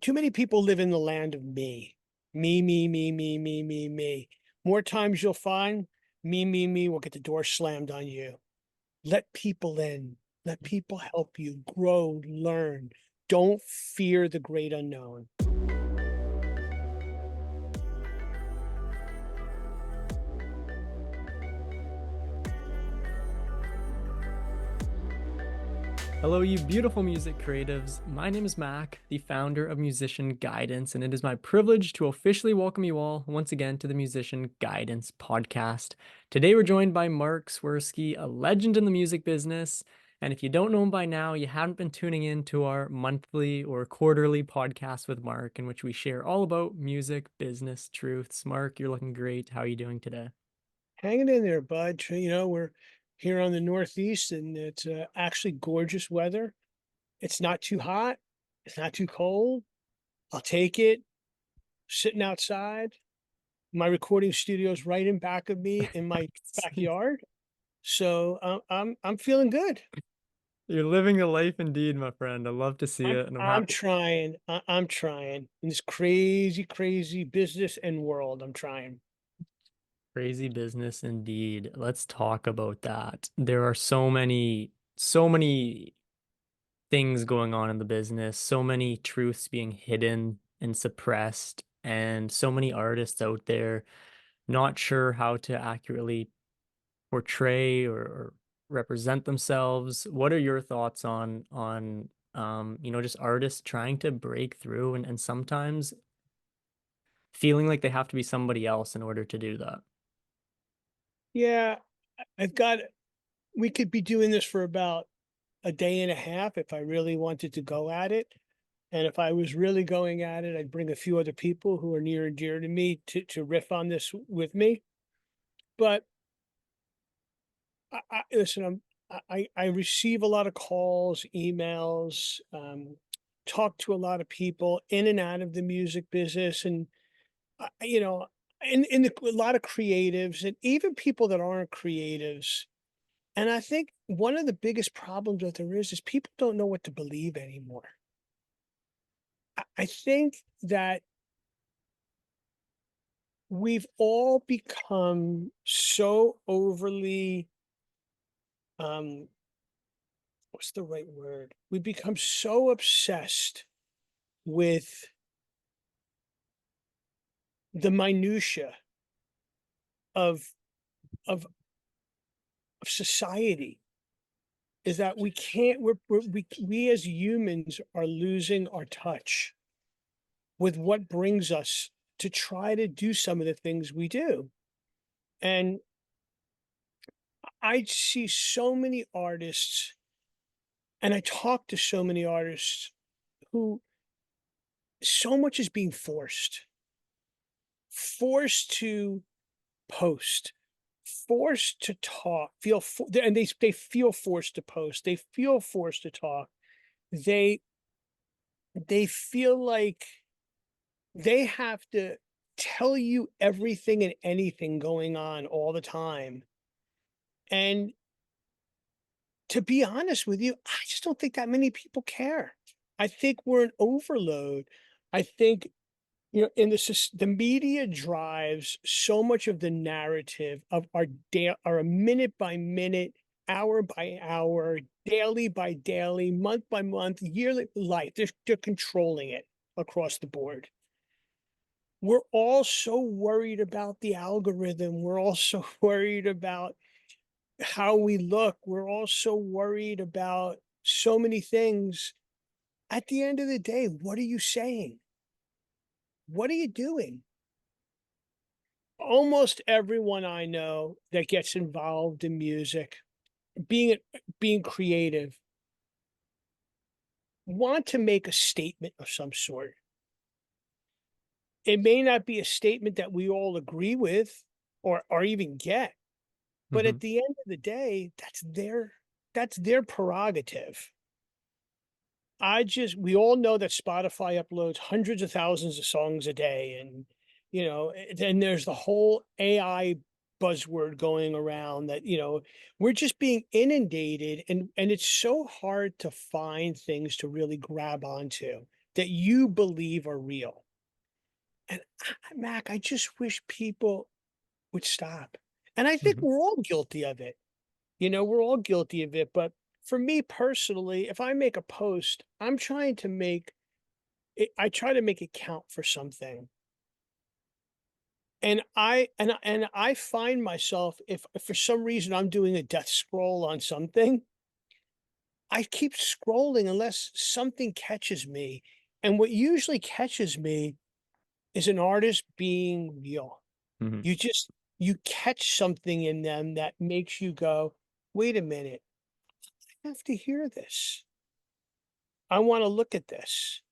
Too many people live in the land of me. Me. More times you'll find me will get the door slammed on you. Let people in. Let people help you grow, learn. Don't fear the great unknown. Hello, you beautiful music creatives. My name is Mac, the founder of Musician Guidance, and it is my privilege to officially welcome you all once again to the Musician Guidance podcast. Today, we're joined by Marc Swersky, a legend in the music business. And if you don't know him by now, you haven't been tuning in to our monthly or quarterly podcast with Marc, in which we share all about music, business, truths. Marc, you're looking great. How are you doing today? Hanging in there, bud. We're here on the Northeast and it's actually gorgeous weather. It's not too hot. It's not too cold. I'll take it. Sitting outside. My recording studio's right in back of me in my backyard. So I'm feeling good. You're living the life indeed, my friend. I love to see I'm it, and I'm I'm happy. trying. I'm trying in this crazy business and world. I'm trying. Crazy business indeed. Let's talk about that. There are so many things going on in the business, so many truths being hidden and suppressed, and so many artists out there not sure how to accurately portray or represent themselves. What are your thoughts on just artists trying to break through and sometimes feeling like they have to be somebody else in order to do that? Yeah, I've got. We could be doing this for about a day and a half if I really wanted to go at it. And if I was really going at it, I'd bring a few other people who are near and dear to me to riff on this with me. But I listen, I receive a lot of calls, emails, talk to a lot of people in and out of the music business, and you know, a lot of creatives and even people that aren't creatives. And I think one of the biggest problems that there is people don't know what to believe anymore. I think that we've all become so overly, um, what's the right word? We've become so obsessed with the minutia of of of society is that we can't we as humans are losing our touch with what brings us to try to do some of the things we do. And I see so many artists and I talk to so many artists who so much is being forced to post, forced to talk, and they feel forced to post. They feel forced to talk. They they feel like they have to tell you everything and anything going on all the time. And to be honest with you, I just don't think that many people care. I think we're an overload. I think in the media drives so much of the narrative of our minute by minute, hour by hour, daily by daily, month by month, yearly life. They're controlling it across the board. We're all so worried about the algorithm. We're all so worried about how we look. We're all so worried about so many things. At the end of the day, what are you saying? What are you doing? Almost everyone I know that gets involved in music, being being creative, want to make a statement of some sort. It may not be a statement that we all agree with or even get, but Hmm. at the end of the day, that's their prerogative. We all know that Spotify uploads hundreds of thousands of songs a day, and then there's the whole AI buzzword going around that we're just being inundated, and it's so hard to find things to really grab onto. that you believe are real. And Mac, I just wish people would stop. And I think Mhm. we're all guilty of it. We're all guilty of it. But for me personally, if I make a post, I'm trying to make it, I try to make it count for something. And I find myself, if for some reason I'm doing a death scroll on something, I keep scrolling unless something catches me. And what usually catches me is an artist being real. Mhm. You just you catch something in them that makes you go, "Wait a minute, I have to hear this. I wanna look at this."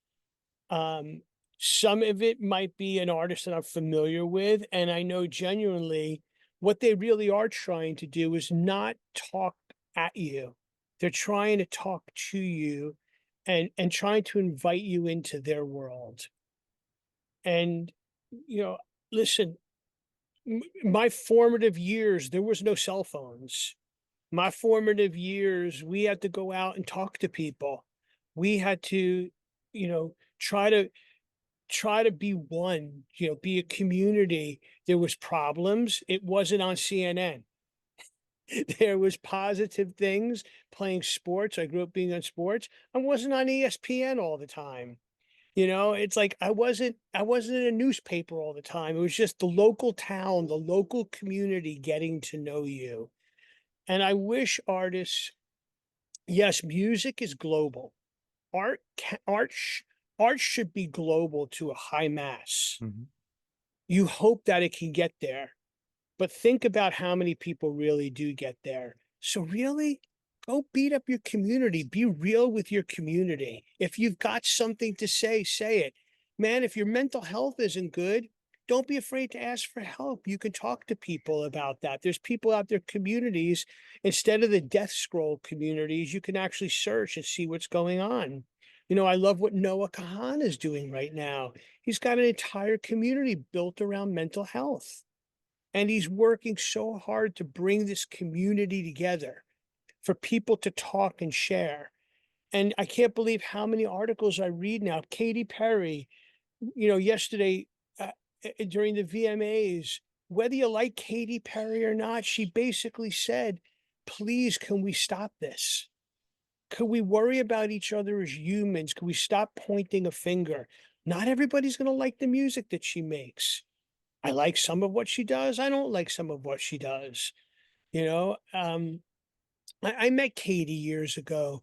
Um, some of it might be an artist that I'm familiar with, and I know genuinely what they really are trying to do is not talk at you. They're trying to talk to you and trying to invite you into their world. And, you know, listen, my formative years, there was no cell phones. My formative years, we had to go out and talk to people. We had to, try to be one, be a community. There was problems. It wasn't on CNN. There was positive things, playing sports. I grew up being on sports. I wasn't on ESPN all the time. It's like I wasn't in a newspaper all the time. It was just the local town, the local community getting to know you. And I wish artists, yes, music is global. Art ca- art sh- art should be global to a high mass. Mhm. You hope that it can get there, but think about how many people really do get there. So really, go beat up your community. Be real with your community. If you've got something to say it. Man, if your mental health isn't good, don't be afraid to ask for help. You can talk to people about that. There's people out there, communities, instead of the death scroll communities, you can actually search and see what's going on. I love what Noah Kahan is doing right now. He's got an entire community built around mental health. And he's working so hard to bring this community together for people to talk and share. And I can't believe how many articles I read now. Katy Perry, yesterday during the VMAs, whether you like Katy Perry or not, she basically said, please, can we stop this? Could we worry about each other as humans? Could we stop pointing a finger? Not everybody's going to like the music that she makes. I like some of what she does. I don't like some of what she does. You know, I met Katie years ago.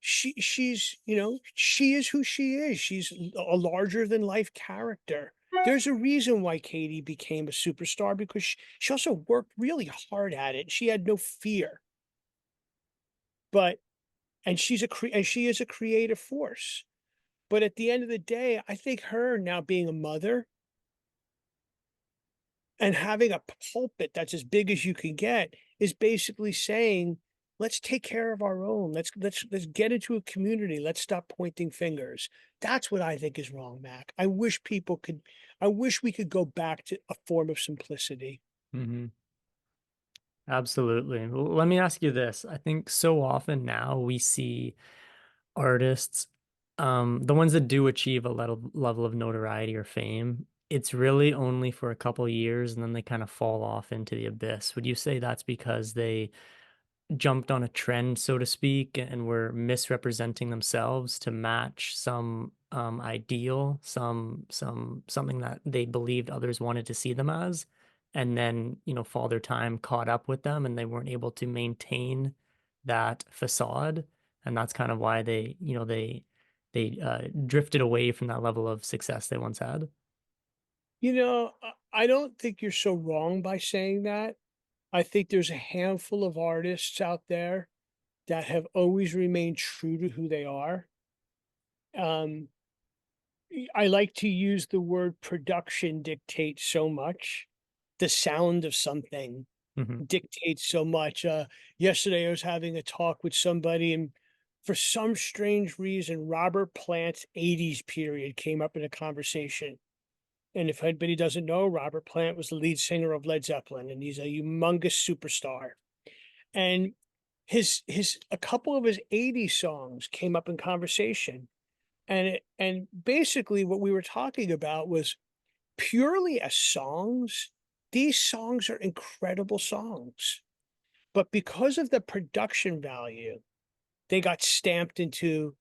She is who she is. She's a larger than life character. There's a reason why Katie became a superstar because she also worked really hard at it. She had no fear, but and she is a creative force. But at the end of the day, I think her now being a mother and having a pulpit that's as big as you can get is basically saying, "Let's take care of our own. Let's get into a community. Let's stop pointing fingers." That's what I think is wrong, Mac. I wish we could go back to a form of simplicity. Mhm. Absolutely. Well, let me ask you this. I think so often now we see artists, the ones that do achieve a level of notoriety or fame, it's really only for a couple years and then they kind of fall off into the abyss. Would you say that's because they jumped on a trend, so to speak, and were misrepresenting themselves to match some ideal, something that they believed others wanted to see them as, and then Father Time caught up with them, and they weren't able to maintain that facade, and that's kind of why they drifted away from that level of success they once had. I don't think you're so wrong by saying that. I think there's a handful of artists out there that have always remained true to who they are. Um, I like to use the word production dictates so much. The sound of something Hmm. dictates so much. Yesterday, I was having a talk with somebody, and for some strange reason, Robert Plant's 80s period came up in a conversation. And if anybody doesn't know, Robert Plant was the lead singer of Led Zeppelin, and he's a humongous superstar. And a couple of his 80s songs came up in conversation. and basically what we were talking about was purely as songs, these songs are incredible songs. But because of the production value, they got stamped into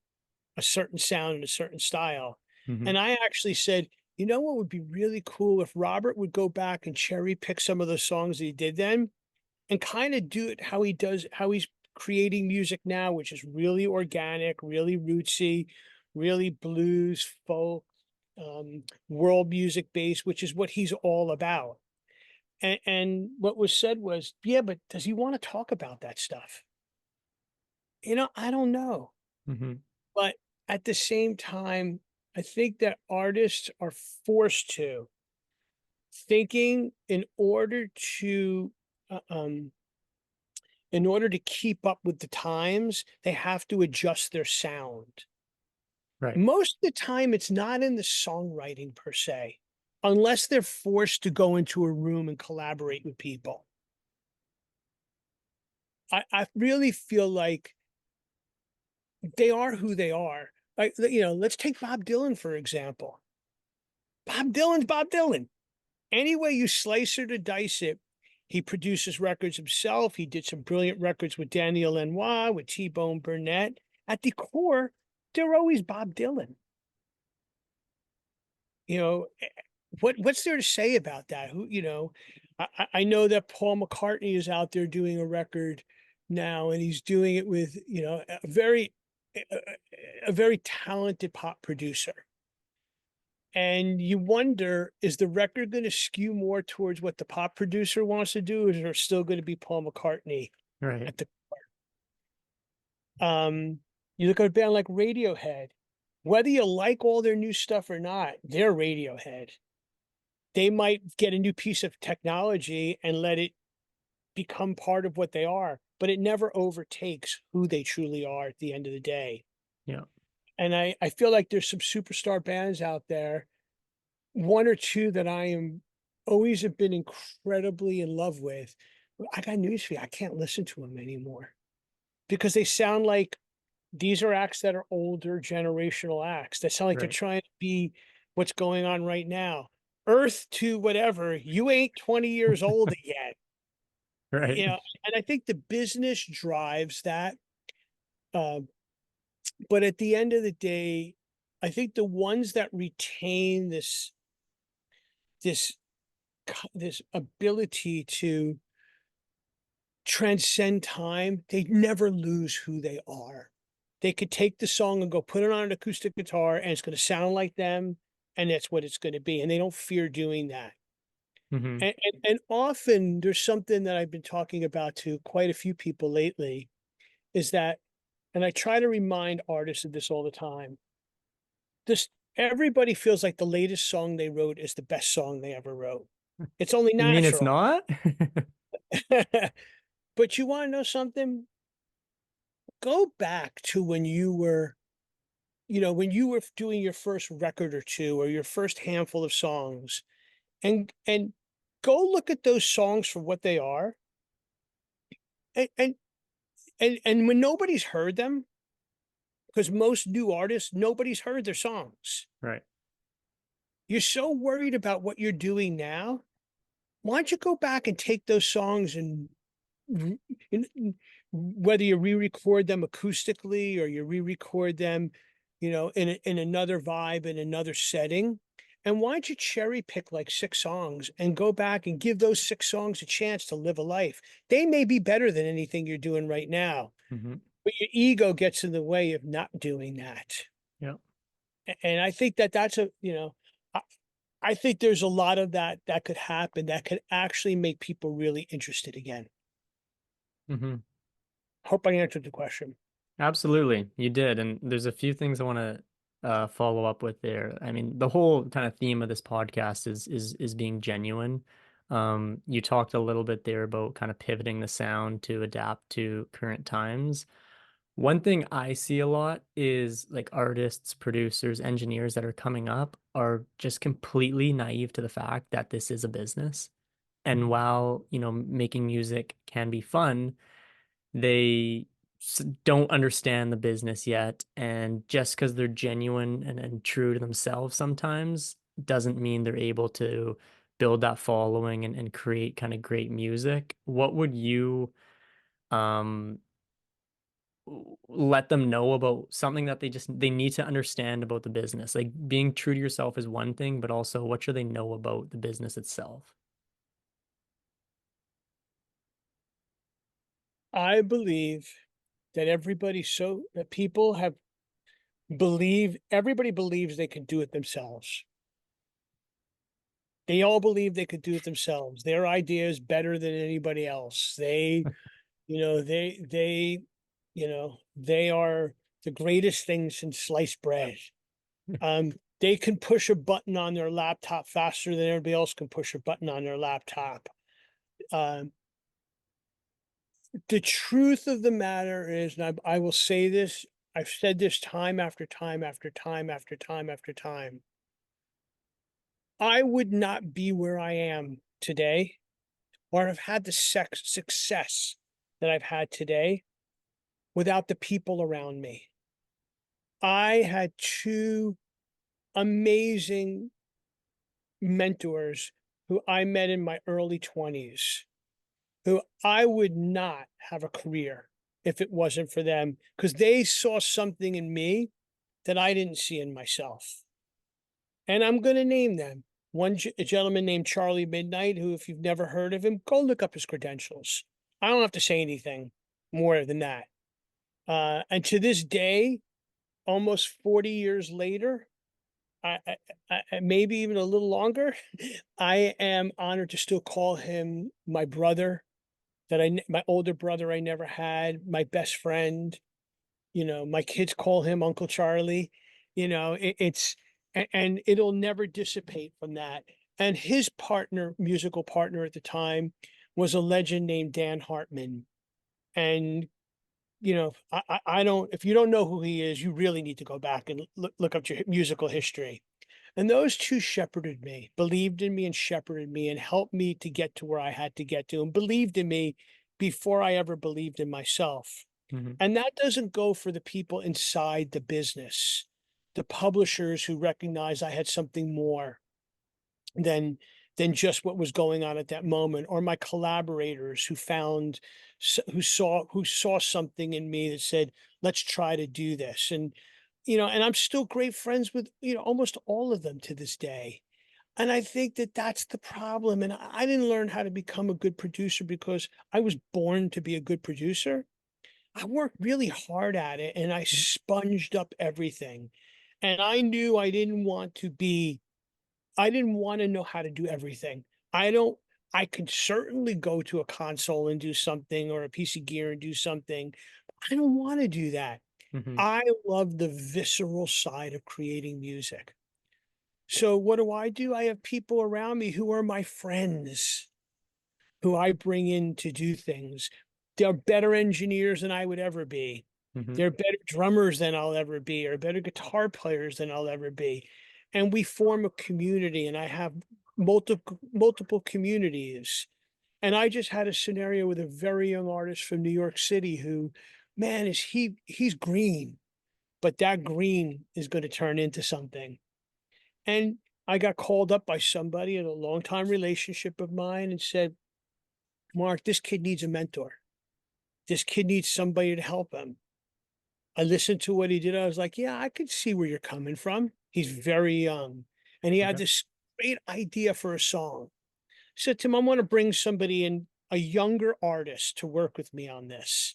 a certain sound and a certain style. Hmm. And I actually said, you know what would be really cool if Robert would go back and cherry pick some of those songs that he did then and kind of do it how he does, how he's creating music now, which is really organic, really rootsy, really blues, folk, world music based, which is what he's all about. And what was said was, yeah, but does he want to talk about that stuff? I don't know. Hmm. But at the same time, I think that artists are forced to thinking uh, um, in order to keep up with the times, they have to adjust their sound. Right. Most of the time, it's not in the songwriting per se, unless they're forced to go into a room and collaborate with people. I really feel like they are who they are. Like, let's take Bob Dylan, for example. Bob Dylan's Bob Dylan. Any way you slice or to dice it, he produces records himself. He did some brilliant records with Daniel Lanois, with T-Bone Burnett. At the core, they're always Bob Dylan. You know, what's there to say about that? I know that Paul McCartney is out there doing a record now, and he's doing it with, a very talented pop producer. And you wonder, is the record going to skew more towards what the pop producer wants to do, or is there still going to be Paul McCartney Right. at the you look at a band like Radiohead, whether you like all their new stuff or not, they're Radiohead. They might get a new piece of technology and let it become part of what they are, but it never overtakes who they truly are at the end of the day. Yeah. And I feel like there's some superstar bands out there, one or two that I am always have been incredibly in love with. I got news for you. I can't listen to them anymore because they sound like these are acts that are older generational acts that sound like they're Right. trying to be what's going on right now. Earth to whatever, you ain't 20 years old yet. Right. And I think the business drives that. Uh, but at the end of the day, I think the ones that retain this this ability to transcend time, they never lose who they are. They could take the song and go put it on an acoustic guitar, and it's going to sound like them, and that's what it's going to be. And they don't fear doing that. Hmm. And often there's something that I've been talking about to quite a few people lately is that, and I try to remind artists of this all the time. This Everybody feels like the latest song they wrote is the best song they ever wrote. It's only You mean it's natural. not? But you want to know something? Go back to when you were doing your first record or two or your first handful of songs and go look at those songs for what they are. And and when nobody's heard them, because most new artists, nobody's heard their songs. Right. You're so worried about what you're doing now. Why don't you go back and take those songs and r- whether you re-record them acoustically or you re-record them, in another vibe, in another setting. And why don't you cherry pick like six songs and go back and give those six songs a chance to live a life? They may be better than anything you're doing right now, Hmm. but your ego gets in the way of not doing that. Yeah. And I think that I, I think there's a lot of that that could happen that could actually make people really interested again. Hmm. Hope I answered the question. Absolutely, you did. And there's a few things I want to follow up with there. I mean, the whole kind of theme of this podcast is being genuine. You talked a little bit there about kind of pivoting the sound to adapt to current times. One thing I see a lot is like artists, producers, engineers that are coming up are just completely naive to the fact that this is a business. And while, making music can be fun, they don't understand the business yet. And just because they're genuine and true to themselves sometimes doesn't mean they're able to build that following and create kind of great music. What would you um let them know about something that they need to understand about the business? Like being true to yourself is one thing, but also what should they know about the business itself? I believe that that people have everybody believes they can do it themselves. They all believe they could do it themselves. Their idea is better than anybody else. You know, they are the greatest thing since sliced bread. They can push a button on their laptop faster than everybody else can push a button on their laptop. Um, the truth of the matter is, and I will say this, I've said this time after time after time after time after time. I would not be where I am today or have had the success that I've had today without the people around me. I had two amazing mentors who I met in my early 20s, who I would not have a career if it wasn't for them, because they saw something in me that I didn't see in myself. And I'm going to name them. A gentleman named Charlie Midnight, who, if you've never heard of him, go look up his credentials. I don't have to say anything more than that. And to this day, almost 40 years later, maybe even a little longer, I am honored to still call him my brother, my older brother I never had, my best friend. My kids call him Uncle Charlie. And it'll never dissipate from that. And his musical partner at the time, was a legend named Dan Hartman. And I don't. If you don't know who he is, you really need to go back and look up your musical history. And those two shepherded me, believed in me and shepherded me and helped me to get to where I had to get to, and believed in me before I ever believed in myself. Hmm. And that doesn't go for the people inside the business, the publishers who recognized I had something more than just what was going on at that moment, or my collaborators who saw something in me that said, let's try to do this. And I'm still great friends with almost all of them to this day. And I think that that's the problem. And I didn't learn how to become a good producer because I was born to be a good producer. I worked really hard at it and I sponged up everything. And I knew I didn't want to know how to do everything. I don't, I could certainly go to a console and do something, or a piece of gear and do something. I don't want to do that. Hmm. I love the visceral side of creating music. So what do? I have people around me who are my friends, who I bring in to do things. They're better engineers than I would ever be. Hmm. They're better drummers than I'll ever be, or better guitar players than I'll ever be. And we form a community, and I have multiple communities. And I just had a scenario with a very young artist from New York City who, man, he's green, but that green is going to turn into something. And I got called up by somebody in a longtime relationship of mine and said, Mark, this kid needs a mentor. This kid needs somebody to help him. I listened to what he did. I was like, yeah, I could see where you're coming from. He's very young. And he had Okay. this great idea for a song. I said to him, I want to bring somebody in, a younger artist, to work with me on this.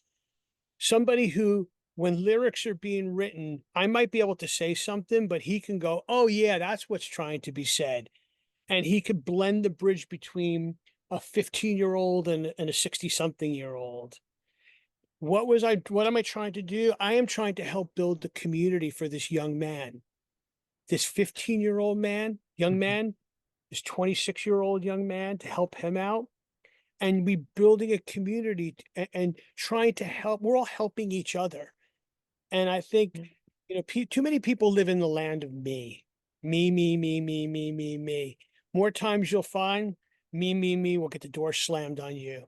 Somebody who, when lyrics are being written, I might be able to say something, but he can go, oh, yeah, that's what's trying to be said. And he could blend the bridge between a 15-year-old and a 60-something-year-old. What am I trying to do? I am trying to help build the community for this young man, this 15-year-old young Hmm. man, this 26-year-old young man, to help him out. And we building a community and trying to help. We're all helping each other. And I think, too many people live in the land of me, me. More times you'll find me will get the door slammed on you.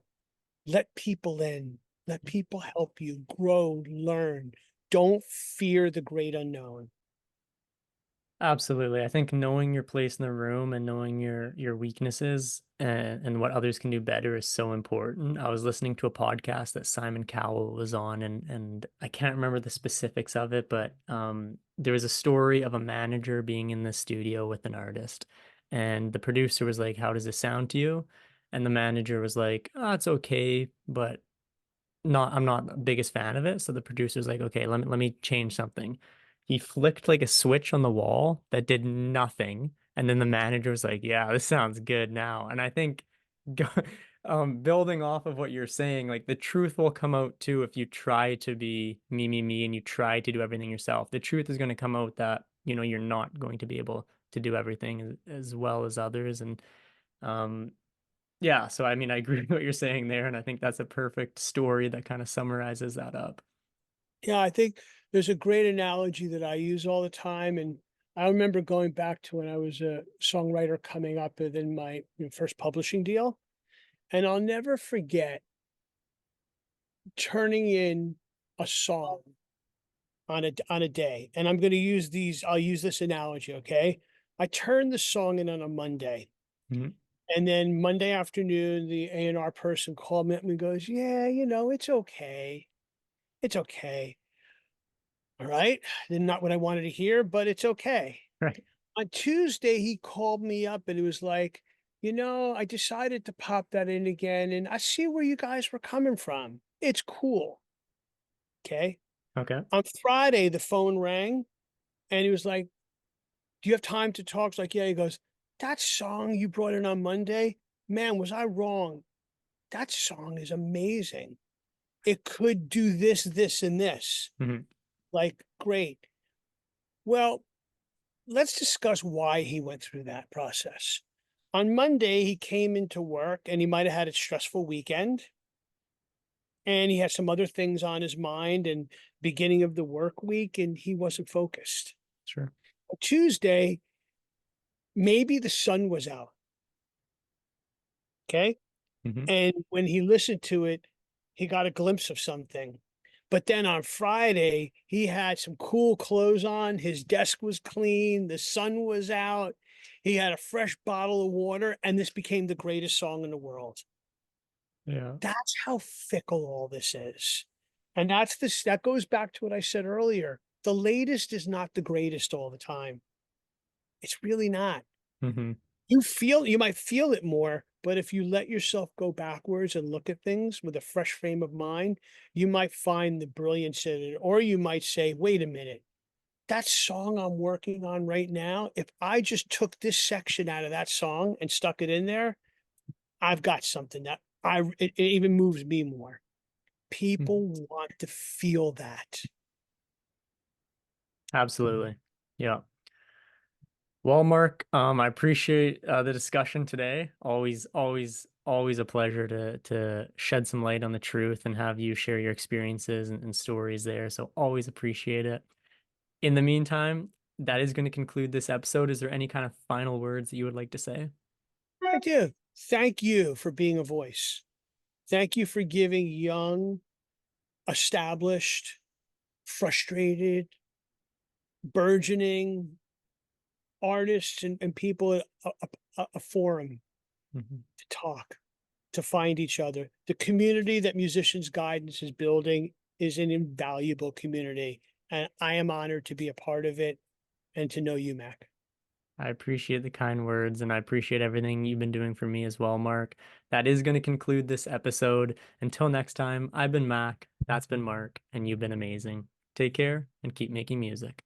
Let people in. Let people help you grow, learn. Don't fear the great unknown. Absolutely. I think knowing your place in the room and knowing your weaknesses and what others can do better is so important. I was listening to a podcast that Simon Cowell was on, and I can't remember the specifics of it, but there was a story of a manager being in the studio with an artist, and the producer was like, "How does this sound to you?" And the manager was like, "Oh, it's okay, but I'm not the biggest fan of it." So the producer's like, okay, let me change something. He flicked like a switch on the wall that did nothing. And then the manager was like, yeah, this sounds good now. And I think go, building off of what you're saying, like the truth will come out too if you try to be me, and you try to do everything yourself. The truth is going to come out that, you're not going to be able to do everything as well as others. And um, yeah, so I mean, I agree with what you're saying there, and I think that's a perfect story that kind of summarizes that up. Yeah, I think there's a great analogy that I use all the time, and I remember going back to when I was a songwriter coming up within my first publishing deal, and I'll never forget turning in a song on a day, and I'm going to use these. I'll use this analogy, okay? I turned the song in on a Monday, Mhm. and then Monday afternoon, the A&R person called me up and goes, "Yeah, it's okay, it's okay." All right, then not what I wanted to hear, but it's okay. Right. On Tuesday, he called me up and it was like, I decided to pop that in again, and I see where you guys were coming from. It's cool. Okay. Okay. On Friday, the phone rang and he was like, "Do you have time to talk?" It's like, "Yeah." He goes, "That song you brought in on Monday, man, was I wrong? That song is amazing. It could do this, this, and this." Hmm. Like, great. Well, let's discuss why he went through that process. On Monday, he came into work and he might have had a stressful weekend and he had some other things on his mind and beginning of the work week and he wasn't focused. Sure. Tuesday, maybe the sun was out. Okay. Hmm. And when he listened to it, he got a glimpse of something. But then on Friday, he had some cool clothes on. His desk was clean. The sun was out. He had a fresh bottle of water, and this became the greatest song in the world. Yeah. That's how fickle all this is. And that goes back to what I said earlier. The latest is not the greatest all the time. It's really not. Hmm. You might feel it more, but if you let yourself go backwards and look at things with a fresh frame of mind, you might find the brilliance in it. Or you might say, wait a minute, that song I'm working on right now, if I just took this section out of that song and stuck it in there, I've got something that it even moves me more. Hmm. People want to feel that. Absolutely. Yeah. Well, Mark, I appreciate the discussion today. Always a pleasure to shed some light on the truth and have you share your experiences and stories there. So always appreciate it. In the meantime, that is going to conclude this episode. Is there any kind of final words that you would like to say? I do. Thank you for being a voice. Thank you for giving young, established, frustrated, burgeoning artists and people a forum Mhm. to talk, to find each other. The community that Musicians Guidance is building is an invaluable community, and I am honored to be a part of it and to know you, Mac. I appreciate the kind words and I appreciate everything you've been doing for me as well, Mark. That is going to conclude this episode. Until next time, I've been Mac, that's been Mark, and you've been amazing. Take care and keep making music.